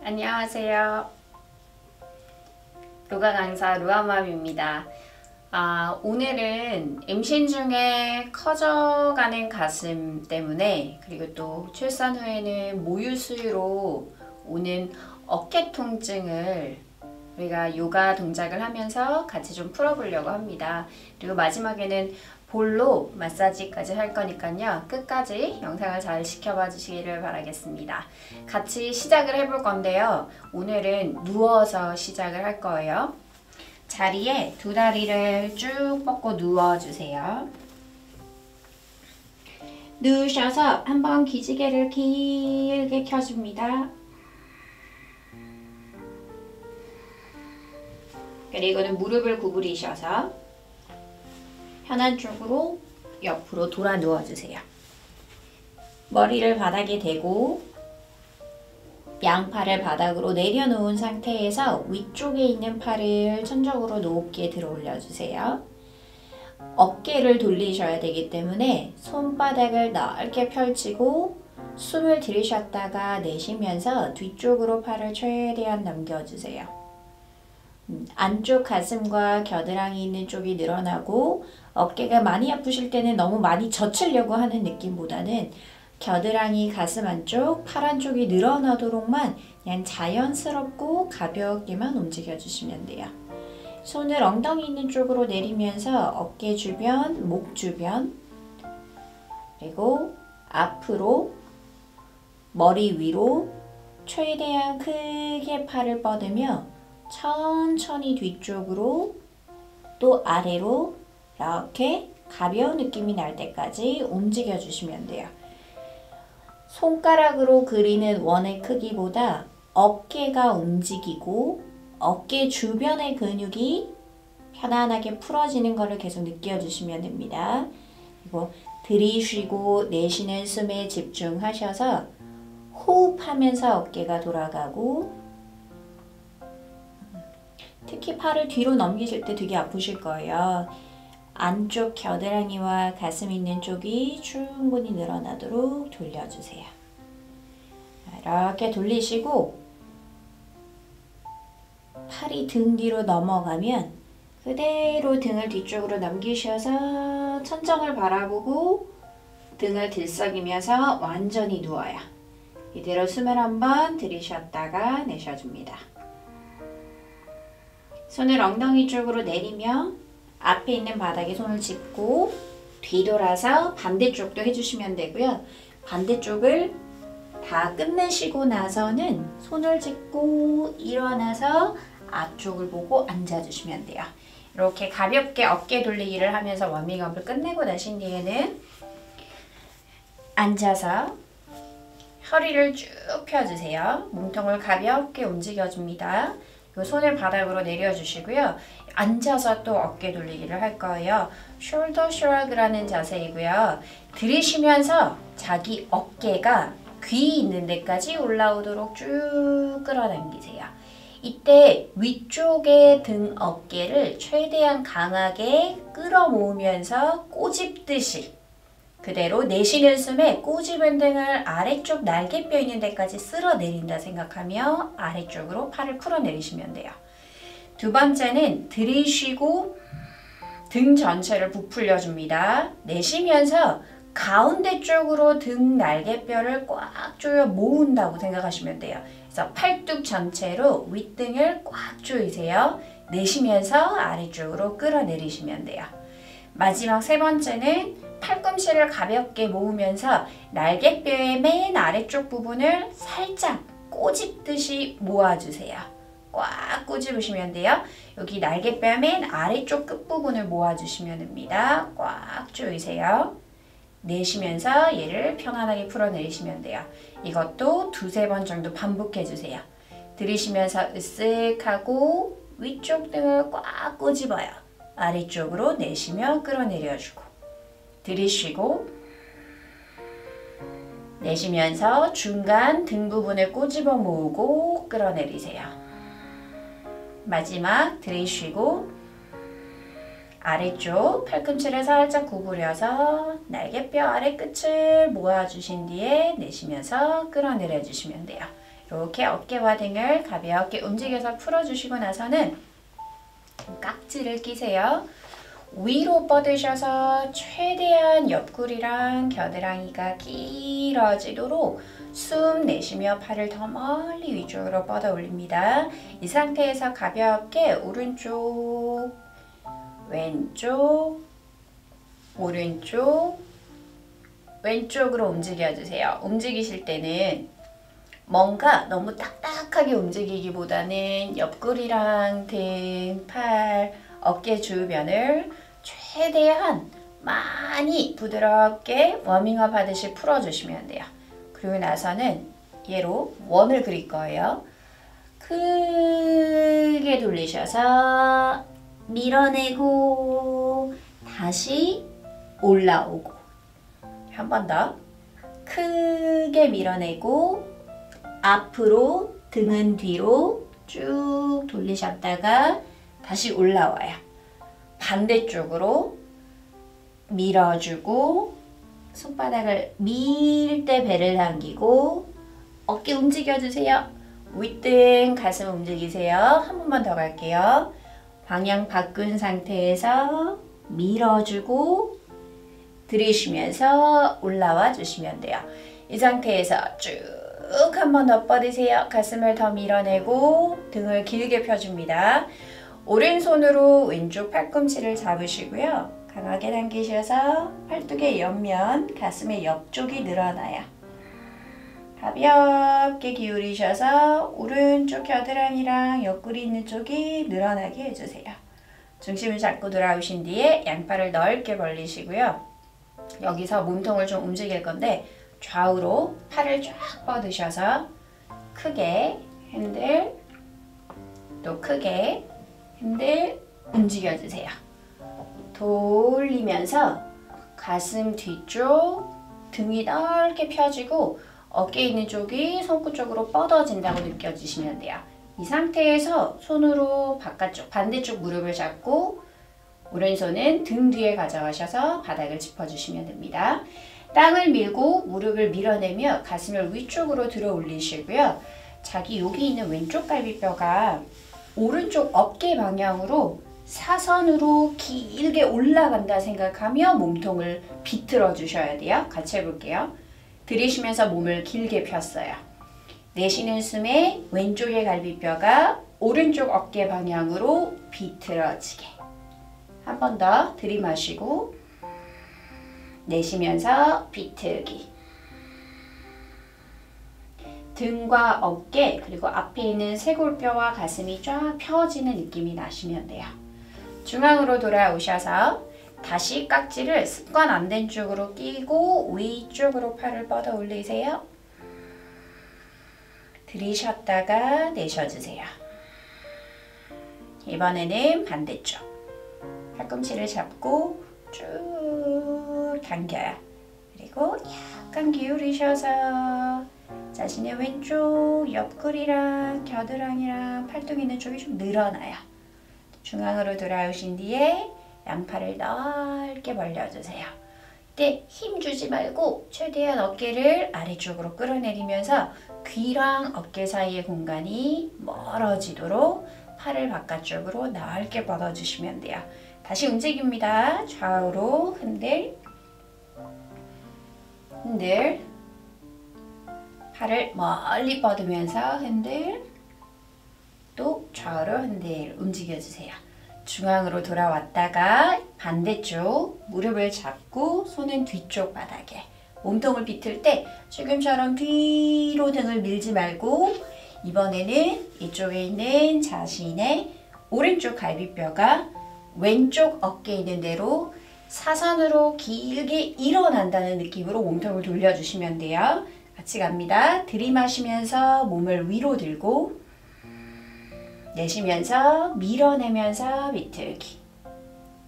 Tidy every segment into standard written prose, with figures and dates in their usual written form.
안녕하세요. 요가 강사 루아맘입니다. 오늘은 임신 중에 커져가는 가슴 때문에, 그리고 또 출산 후에는 모유 수유로 오는 어깨 통증을 우리가 요가 동작을 하면서 같이 좀 풀어보려고 합니다. 그리고 마지막에는 볼로 마사지까지 할 거니까요. 끝까지 영상을 잘 지켜봐 주시기를 바라겠습니다. 같이 시작을 해볼 건데요. 오늘은 누워서 시작을 할 거예요. 자리에 두 다리를 쭉 뻗고 누워주세요. 누우셔서 한번 기지개를 길게 켜줍니다. 그리고는 무릎을 구부리셔서 편한 쪽으로 옆으로 돌아 누워주세요. 머리를 바닥에 대고 양팔을 바닥으로 내려놓은 상태에서 위쪽에 있는 팔을 천정으로 높게 들어 올려주세요. 어깨를 돌리셔야 되기 때문에 손바닥을 넓게 펼치고 숨을 들이쉬었다가 내쉬면서 뒤쪽으로 팔을 최대한 넘겨주세요. 안쪽 가슴과 겨드랑이 있는 쪽이 늘어나고 어깨가 많이 아프실 때는 너무 많이 젖히려고 하는 느낌보다는 겨드랑이 가슴 안쪽, 팔 안쪽이 늘어나도록만 그냥 자연스럽고 가볍게만 움직여 주시면 돼요. 손을 엉덩이 있는 쪽으로 내리면서 어깨 주변, 목 주변, 그리고 앞으로, 머리 위로 최대한 크게 팔을 뻗으며 천천히 뒤쪽으로 또 아래로 이렇게 가벼운 느낌이 날 때까지 움직여 주시면 돼요. 손가락으로 그리는 원의 크기보다 어깨가 움직이고 어깨 주변의 근육이 편안하게 풀어지는 것을 계속 느껴주시면 됩니다. 그리고 들이쉬고 내쉬는 숨에 집중하셔서 호흡하면서 어깨가 돌아가고, 특히 팔을 뒤로 넘기실 때 되게 아프실 거예요. 안쪽 겨드랑이와 가슴 있는 쪽이 충분히 늘어나도록 돌려주세요. 이렇게 돌리시고 팔이 등 뒤로 넘어가면 그대로 등을 뒤쪽으로 넘기셔서 천정을 바라보고 등을 들썩이면서 완전히 누워요. 이대로 숨을 한번 들이쉬었다가 내쉬어줍니다. 손을 엉덩이 쪽으로 내리며 앞에 있는 바닥에 손을 짚고 뒤돌아서 반대쪽도 해주시면 되고요. 반대쪽을 다 끝내시고 나서는 손을 짚고 일어나서 앞쪽을 보고 앉아주시면 돼요. 이렇게 가볍게 어깨 돌리기를 하면서 워밍업을 끝내고 나신 뒤에는 앉아서 허리를 쭉 펴주세요. 몸통을 가볍게 움직여줍니다. 손을 바닥으로 내려주시고요. 앉아서 또 어깨 돌리기를 할 거예요. 숄더 슈러그라는 자세이고요. 들이쉬면서 자기 어깨가 귀 있는 데까지 올라오도록 쭉 끌어당기세요. 이때 위쪽의 등 어깨를 최대한 강하게 끌어모으면서 꼬집듯이 그대로 내쉬는 숨에 꼬집은 등을 아래쪽 날개뼈 있는 데까지 쓸어 내린다 생각하며 아래쪽으로 팔을 풀어 내리시면 돼요. 두 번째는 들이쉬고 등 전체를 부풀려 줍니다. 내쉬면서 가운데 쪽으로 등 날개뼈를 꽉 조여 모은다고 생각하시면 돼요. 그래서 팔뚝 전체로 윗등을 꽉 조이세요. 내쉬면서 아래쪽으로 끌어내리시면 돼요. 마지막 세 번째는 팔꿈치를 가볍게 모으면서 날개뼈의 맨 아래쪽 부분을 살짝 꼬집듯이 모아주세요. 꽉 꼬집으시면 돼요. 여기 날개뼈 맨 아래쪽 끝부분을 모아주시면 됩니다. 꽉 조이세요. 내쉬면서 얘를 편안하게 풀어내리시면 돼요. 이것도 두세 번 정도 반복해주세요. 들이쉬면서 으쓱하고 위쪽 등을 꽉 꼬집어요. 아래쪽으로 내쉬며 끌어내려주고, 들이쉬고 내쉬면서 중간 등 부분을 꼬집어 모으고 끌어내리세요. 마지막 들이쉬고 아래쪽 팔꿈치를 살짝 구부려서 날개뼈 아래끝을 모아주신 뒤에 내쉬면서 끌어내려 주시면 돼요. 이렇게 어깨와 등을 가볍게 움직여서 풀어주시고 나서는 깍지를 끼세요. 위로 뻗으셔서 최대한 옆구리랑 겨드랑이가 길어지도록 숨 내쉬며 팔을 더 멀리 위쪽으로 뻗어 올립니다. 이 상태에서 가볍게 오른쪽, 왼쪽, 오른쪽, 왼쪽으로 움직여주세요. 움직이실 때는 뭔가 너무 딱딱하게 움직이기보다는 옆구리랑 등, 팔, 어깨 주변을 최대한 많이 부드럽게 워밍업 하듯이 풀어주시면 돼요. 그리고 나서는 얘로 원을 그릴 거예요. 크게 돌리셔서 밀어내고 다시 올라오고 한 번 더 크게 밀어내고 앞으로 등은 뒤로 쭉 돌리셨다가 다시 올라와요. 반대쪽으로 밀어주고 손바닥을 밀 때 배를 당기고 어깨 움직여주세요. 윗등 가슴 움직이세요. 한 번만 더 갈게요. 방향 바꾼 상태에서 밀어주고 들이쉬면서 올라와 주시면 돼요. 이 상태에서 쭉 한 번 더 뻗으세요. 가슴을 더 밀어내고 등을 길게 펴줍니다. 오른손으로 왼쪽 팔꿈치를 잡으시고요. 강하게 당기셔서 팔뚝의 옆면, 가슴의 옆쪽이 늘어나요. 가볍게 기울이셔서 오른쪽 겨드랑이랑 옆구리 있는 쪽이 늘어나게 해주세요. 중심을 잡고 돌아오신 뒤에 양팔을 넓게 벌리시고요. 여기서 몸통을 좀 움직일 건데 좌우로 팔을 쫙 뻗으셔서 크게 핸들, 또 크게 핸들 움직여주세요. 돌리면서 가슴 뒤쪽, 등이 넓게 펴지고 어깨 있는 쪽이 손끝 쪽으로 뻗어진다고 느껴지시면 돼요. 이 상태에서 손으로 바깥쪽, 반대쪽 무릎을 잡고 오른손은 등 뒤에 가져가셔서 바닥을 짚어주시면 됩니다. 땅을 밀고 무릎을 밀어내며 가슴을 위쪽으로 들어 올리시고요. 자기 여기 있는 왼쪽 갈비뼈가 오른쪽 어깨 방향으로 사선으로 길게 올라간다 생각하며 몸통을 비틀어 주셔야 돼요. 같이 해볼게요. 들이쉬면서 몸을 길게 폈어요. 내쉬는 숨에 왼쪽의 갈비뼈가 오른쪽 어깨 방향으로 비틀어지게. 한 번 더 들이마시고 내쉬면서 비틀기. 등과 어깨 그리고 앞에 있는 쇄골뼈와 가슴이 쫙 펴지는 느낌이 나시면 돼요. 중앙으로 돌아오셔서 다시 깍지를 습관 안 된 쪽으로 끼고 위쪽으로 팔을 뻗어 올리세요. 들이쉬었다가 내쉬어주세요. 이번에는 반대쪽. 팔꿈치를 잡고 쭉 당겨요. 그리고 약간 기울이셔서 자신의 왼쪽 옆구리랑 겨드랑이랑 팔뚝 있는 쪽이 좀 늘어나요. 중앙으로 돌아오신 뒤에 양팔을 넓게 벌려주세요. 이때 힘 주지 말고 최대한 어깨를 아래쪽으로 끌어내리면서 귀랑 어깨 사이의 공간이 멀어지도록 팔을 바깥쪽으로 넓게 뻗어주시면 돼요. 다시 움직입니다. 좌우로 흔들, 흔들, 팔을 멀리 뻗으면서 흔들, 또 좌우로 흔들 움직여주세요. 중앙으로 돌아왔다가 반대쪽 무릎을 잡고 손은 뒤쪽 바닥에 몸통을 비틀 때 지금처럼 뒤로 등을 밀지 말고 이번에는 이쪽에 있는 자신의 오른쪽 갈비뼈가 왼쪽 어깨에 있는 대로 사선으로 길게 일어난다는 느낌으로 몸통을 돌려주시면 돼요. 같이 갑니다. 들이마시면서 몸을 위로 들고 내쉬면서 밀어내면서 비틀기.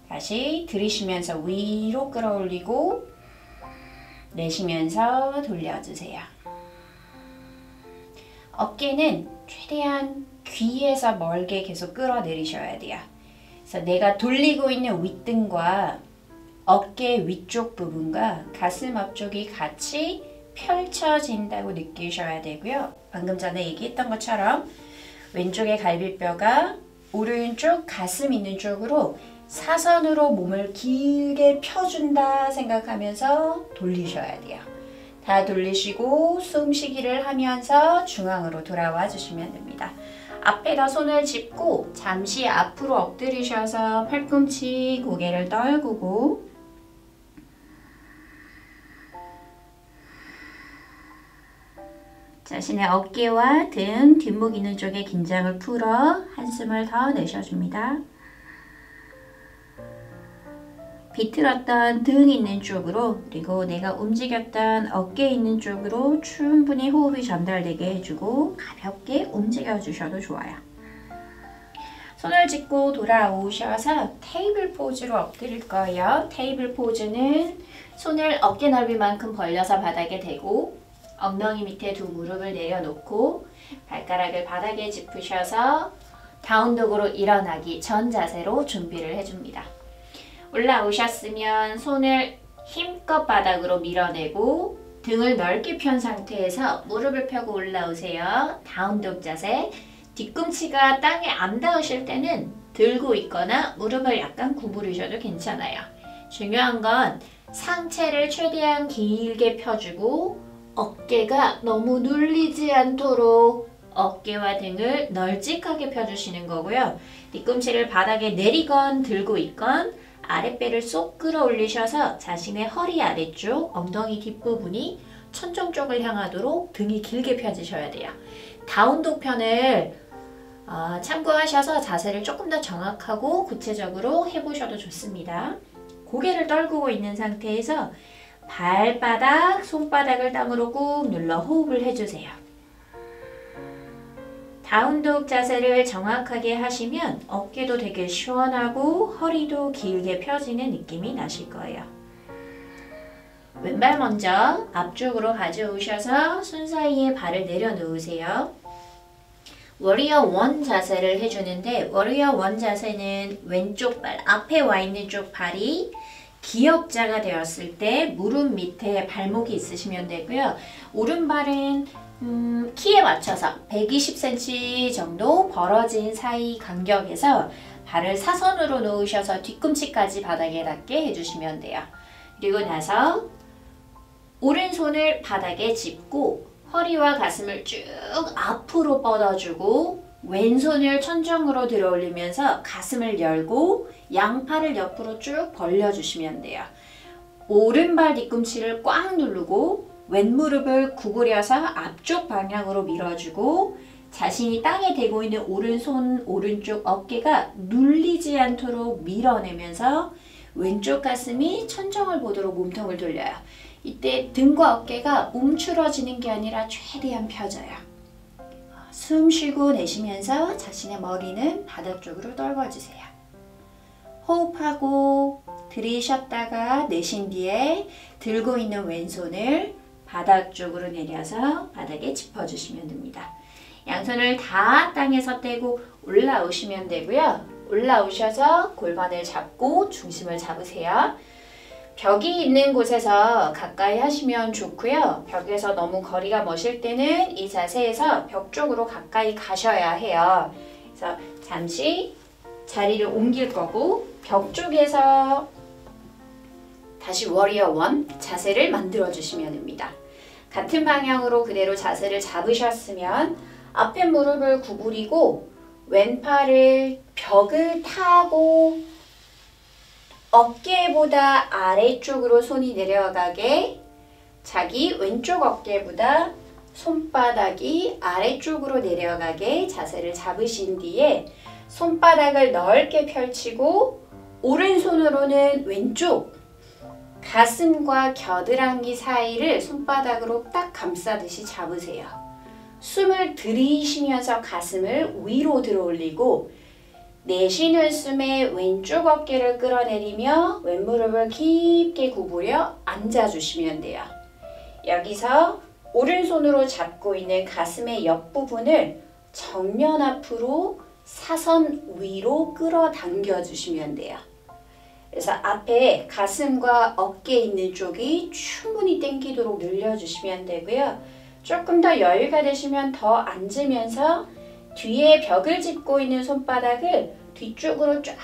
다시 들이쉬면서 위로 끌어올리고 내쉬면서 돌려주세요. 어깨는 최대한 귀에서 멀게 계속 끌어내리셔야 돼요. 그래서 내가 돌리고 있는 윗등과 어깨 위쪽 부분과 가슴 앞쪽이 같이 펼쳐진다고 느끼셔야 되고요. 방금 전에 얘기했던 것처럼 왼쪽의 갈비뼈가 오른쪽 가슴 있는 쪽으로 사선으로 몸을 길게 펴준다 생각하면서 돌리셔야 돼요. 다 돌리시고 숨쉬기를 하면서 중앙으로 돌아와 주시면 됩니다. 앞에다 손을 짚고 잠시 앞으로 엎드리셔서 팔꿈치 고개를 떨구고 자신의 어깨와 등, 뒷목 있는 쪽에 긴장을 풀어 한숨을 더 내셔줍니다. 비틀었던 등 있는 쪽으로 그리고 내가 움직였던 어깨 있는 쪽으로 충분히 호흡이 전달되게 해주고 가볍게 움직여 주셔도 좋아요. 손을 짚고 돌아오셔서 테이블 포즈로 엎드릴 거예요. 테이블 포즈는 손을 어깨 넓이만큼 벌려서 바닥에 대고 엉덩이 밑에 두 무릎을 내려놓고 발가락을 바닥에 짚으셔서 다운독으로 일어나기 전 자세로 준비를 해줍니다. 올라오셨으면 손을 힘껏 바닥으로 밀어내고 등을 넓게 편 상태에서 무릎을 펴고 올라오세요. 다운독 자세. 뒤꿈치가 땅에 안 닿으실 때는 들고 있거나 무릎을 약간 구부리셔도 괜찮아요. 중요한 건 상체를 최대한 길게 펴주고 어깨가 너무 눌리지 않도록 어깨와 등을 널찍하게 펴주시는 거고요. 뒤꿈치를 바닥에 내리건 들고 있건 아랫배를 쏙 끌어올리셔서 자신의 허리 아래쪽, 엉덩이 뒷부분이 천정 쪽을 향하도록 등이 길게 펴지셔야 돼요. 다운독 편을 참고하셔서 자세를 조금 더 정확하고 구체적으로 해보셔도 좋습니다. 고개를 떨구고 있는 상태에서 발바닥, 손바닥을 땅으로 꾹 눌러 호흡을 해주세요. 다운독 자세를 정확하게 하시면 어깨도 되게 시원하고 허리도 길게 펴지는 느낌이 나실 거예요. 왼발 먼저 앞쪽으로 가져오셔서 손 사이에 발을 내려놓으세요. 워리어 1 자세를 해주는데 워리어 1 자세는 왼쪽 발, 앞에 와 있는 쪽 발이 기역자가 되었을 때 무릎 밑에 발목이 있으시면 되고요. 오른발은 키에 맞춰서 120cm 정도 벌어진 사이 간격에서 발을 사선으로 놓으셔서 뒤꿈치까지 바닥에 닿게 해주시면 돼요. 그리고 나서 오른손을 바닥에 짚고 허리와 가슴을 쭉 앞으로 뻗어주고 왼손을 천정으로 들어 올리면서 가슴을 열고 양팔을 옆으로 쭉 벌려주시면 돼요. 오른발 뒤꿈치를 꽉 누르고 왼무릎을 구부려서 앞쪽 방향으로 밀어주고 자신이 땅에 대고 있는 오른손, 오른쪽 어깨가 눌리지 않도록 밀어내면서 왼쪽 가슴이 천정을 보도록 몸통을 돌려요. 이때 등과 어깨가 움츠러지는 게 아니라 최대한 펴져요. 숨 쉬고 내쉬면서 자신의 머리는 바닥 쪽으로 떨궈주세요. 호흡하고 들이쉬었다가 내쉰 뒤에 들고 있는 왼손을 바닥 쪽으로 내려서 바닥에 짚어주시면 됩니다. 양손을 다 땅에서 떼고 올라오시면 되고요. 올라오셔서 골반을 잡고 중심을 잡으세요. 벽이 있는 곳에서 가까이 하시면 좋고요. 벽에서 너무 거리가 머실 때는 이 자세에서 벽 쪽으로 가까이 가셔야 해요. 그래서 잠시 자리를 옮길 거고 벽 쪽에서 다시 워리어 1 자세를 만들어 주시면 됩니다. 같은 방향으로 그대로 자세를 잡으셨으면 앞에 무릎을 구부리고 왼팔을 벽을 타고 어깨보다 아래쪽으로 손이 내려가게 자기 왼쪽 어깨보다 손바닥이 아래쪽으로 내려가게 자세를 잡으신 뒤에 손바닥을 넓게 펼치고 오른손으로는 왼쪽 가슴과 겨드랑이 사이를 손바닥으로 딱 감싸듯이 잡으세요. 숨을 들이쉬면서 가슴을 위로 들어 올리고 내쉬는 숨에 왼쪽 어깨를 끌어내리며 왼무릎을 깊게 구부려 앉아주시면 돼요. 여기서 오른손으로 잡고 있는 가슴의 옆부분을 정면 앞으로 사선 위로 끌어당겨 주시면 돼요. 그래서 앞에 가슴과 어깨 있는 쪽이 충분히 당기도록 늘려주시면 되고요. 조금 더 여유가 되시면 더 앉으면서 뒤에 벽을 짚고 있는 손바닥을 뒤쪽으로 쫙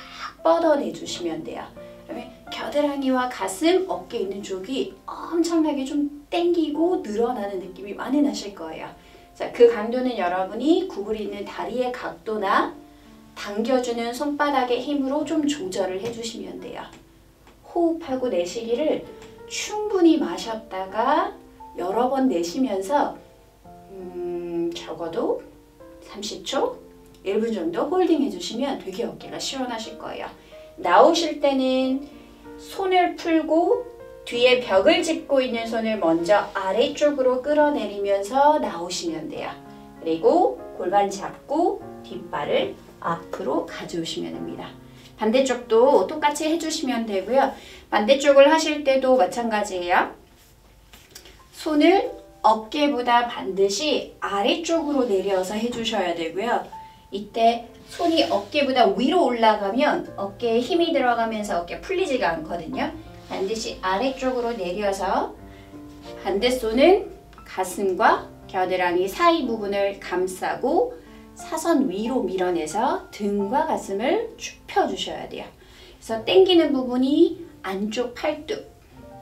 뻗어내 주시면 돼요. 그러면 겨드랑이와 가슴, 어깨 있는 쪽이 엄청나게 좀 당기고 늘어나는 느낌이 많이 나실 거예요. 자, 그 강도는 여러분이 구부리 있는 다리의 각도나 당겨주는 손바닥의 힘으로 좀 조절을 해주시면 돼요. 호흡하고 내쉬기를 충분히 마셨다가 여러 번 내쉬면서 적어도 30초, 1분 정도 홀딩 해주시면 되게 어깨가 시원하실 거예요. 나오실 때는 손을 풀고 뒤에 벽을 짚고 있는 손을 먼저 아래쪽으로 끌어내리면서 나오시면 돼요. 그리고 골반 잡고 뒷발을 앞으로 가져오시면 됩니다. 반대쪽도 똑같이 해주시면 되고요. 반대쪽을 하실 때도 마찬가지예요. 손을 어깨보다 반드시 아래쪽으로 내려서 해주셔야 되고요. 이때 손이 어깨보다 위로 올라가면 어깨에 힘이 들어가면서 어깨 풀리지가 않거든요. 반드시 아래쪽으로 내려서 반대손은 가슴과 겨드랑이 사이 부분을 감싸고 사선 위로 밀어내서 등과 가슴을 쭉 펴주셔야 돼요. 그래서 당기는 부분이 안쪽 팔뚝,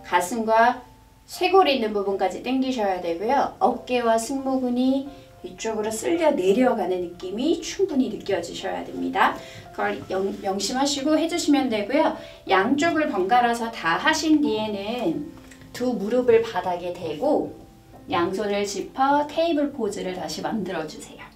가슴과 쇄골이 있는 부분까지 당기셔야 되고요. 어깨와 승모근이 위쪽으로 쓸려 내려가는 느낌이 충분히 느껴지셔야 됩니다. 그걸 명심하시고 해주시면 되고요. 양쪽을 번갈아서 다 하신 뒤에는 두 무릎을 바닥에 대고 양손을 짚어 테이블 포즈를 다시 만들어주세요.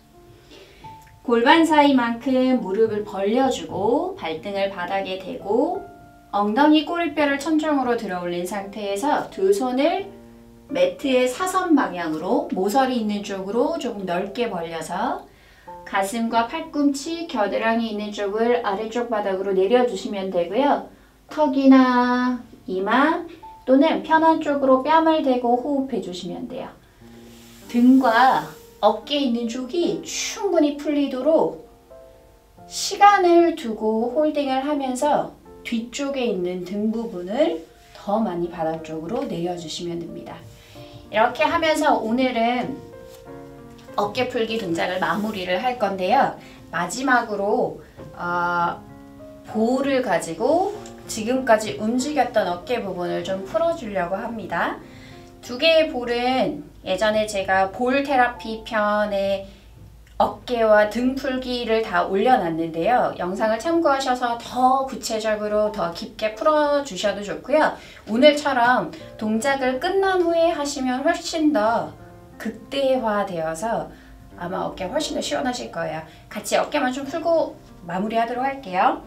골반 사이만큼 무릎을 벌려주고 발등을 바닥에 대고 엉덩이 꼬리뼈를 천정으로 들어 올린 상태에서 두 손을 매트의 사선 방향으로 모서리 있는 쪽으로 조금 넓게 벌려서 가슴과 팔꿈치, 겨드랑이 있는 쪽을 아래쪽 바닥으로 내려주시면 되고요. 턱이나 이마 또는 편한 쪽으로 뺨을 대고 호흡해 주시면 돼요. 등과 어깨 있는 쪽이 충분히 풀리도록 시간을 두고 홀딩을 하면서 뒤쪽에 있는 등 부분을 더 많이 바닥 쪽으로 내려주시면 됩니다. 이렇게 하면서 오늘은 어깨 풀기 동작을 마무리를 할 건데요. 마지막으로 볼을 가지고 지금까지 움직였던 어깨 부분을 좀 풀어주려고 합니다. 두 개의 볼은 예전에 제가 볼 테라피 편에 어깨와 등 풀기를 다 올려놨는데요. 영상을 참고하셔서 더 구체적으로 더 깊게 풀어주셔도 좋고요. 오늘처럼 동작을 끝난 후에 하시면 훨씬 더 극대화되어서 아마 어깨가 훨씬 더 시원하실 거예요. 같이 어깨만 좀 풀고 마무리하도록 할게요.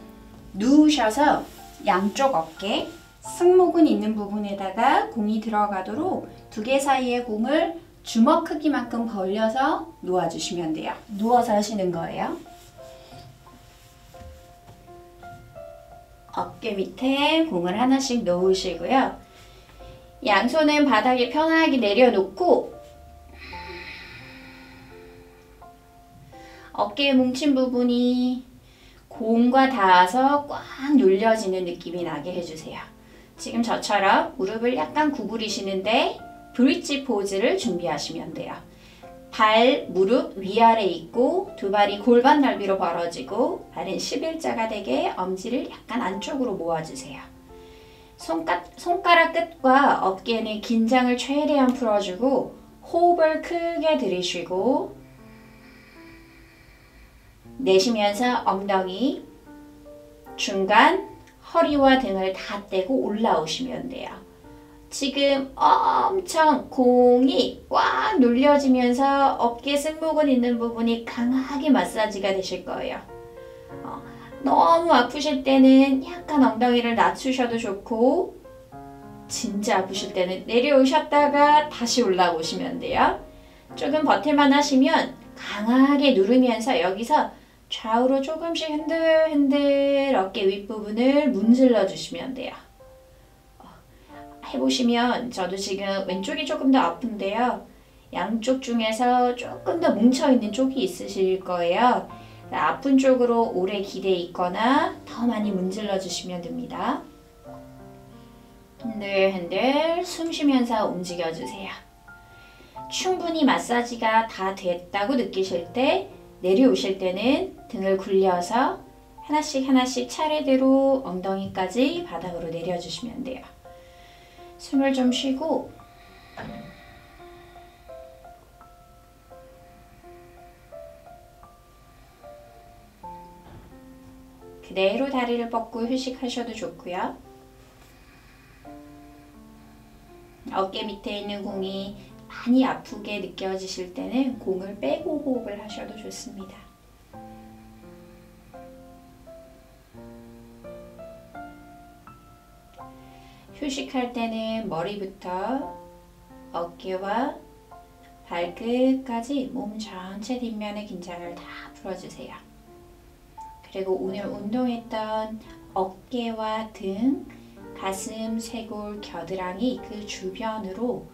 누우셔서 양쪽 어깨, 승모근 있는 부분에다가 공이 들어가도록 두 개 사이의 공을 주먹 크기만큼 벌려서 놓아주시면 돼요. 누워서 하시는 거예요. 어깨 밑에 공을 하나씩 놓으시고요. 양손은 바닥에 편하게 내려놓고 어깨에 뭉친 부분이 공과 닿아서 꽉 눌려지는 느낌이 나게 해주세요. 지금 저처럼 무릎을 약간 구부리시는데 브릿지 포즈를 준비하시면 돼요. 발, 무릎 위아래 있고 두 발이 골반 넓이로 벌어지고 발은 11자가 되게 엄지를 약간 안쪽으로 모아주세요. 손가락 끝과 어깨는 긴장을 최대한 풀어주고 호흡을 크게 들이쉬고 내쉬면서 엉덩이, 중간, 허리와 등을 다 떼고 올라오시면 돼요. 지금 엄청 공이 꽉 눌려지면서 어깨 승모근 있는 부분이 강하게 마사지가 되실 거예요. 너무 아프실 때는 약간 엉덩이를 낮추셔도 좋고 진짜 아프실 때는 내려오셨다가 다시 올라오시면 돼요. 조금 버틸만 하시면 강하게 누르면서 여기서 좌우로 조금씩 흔들흔들 어깨 윗부분을 문질러 주시면 돼요. 해보시면 저도 지금 왼쪽이 조금 더 아픈데요. 양쪽 중에서 조금 더 뭉쳐있는 쪽이 있으실 거예요. 아픈 쪽으로 오래 기대 있거나 더 많이 문질러 주시면 됩니다. 흔들흔들 숨 쉬면서 움직여 주세요. 충분히 마사지가 다 됐다고 느끼실 때 내려오실 때는 등을 굴려서 하나씩 하나씩 차례대로 엉덩이까지 바닥으로 내려주시면 돼요. 숨을 좀 쉬고 그대로 다리를 뻗고 휴식하셔도 좋고요. 어깨 밑에 있는 공이 많이 아프게 느껴지실 때는 공을 빼고 호흡을 하셔도 좋습니다. 휴식할 때는 머리부터 어깨와 발끝까지 몸 전체 뒷면의 긴장을 다 풀어주세요. 그리고 오늘 운동했던 어깨와 등, 가슴, 쇄골, 겨드랑이 그 주변으로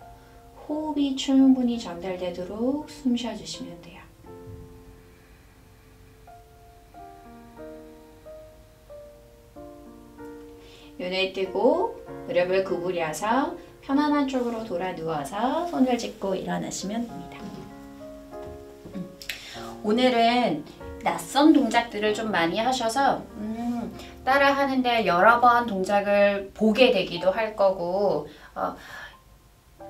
호흡이 충분히 전달되도록 숨 쉬어주시면 돼요. 눈을 뜨고 무릎을 구부려서 편안한 쪽으로 돌아 누워서 손을 짚고 일어나시면 됩니다. 오늘은 낯선 동작들을 좀 많이 하셔서 따라 하는데 여러 번 동작을 보게 되기도 할 거고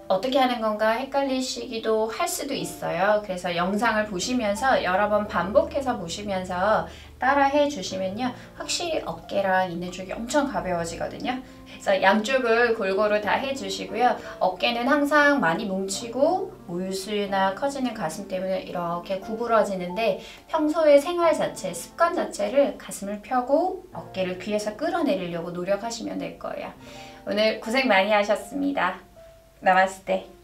어떻게 하는 건가 헷갈리시기도 할 수도 있어요. 그래서 영상을 보시면서 여러 번 반복해서 보시면서 따라 해 주시면요, 확실히 어깨랑 있는 쪽이 엄청 가벼워지거든요. 그래서 양쪽을 골고루 다 해 주시고요. 어깨는 항상 많이 뭉치고 모유수유나 커지는 가슴 때문에 이렇게 구부러지는데 평소의 생활 자체, 습관 자체를 가슴을 펴고 어깨를 귀에서 끌어내리려고 노력하시면 될 거예요. 오늘 고생 많이 하셨습니다. 나마스테.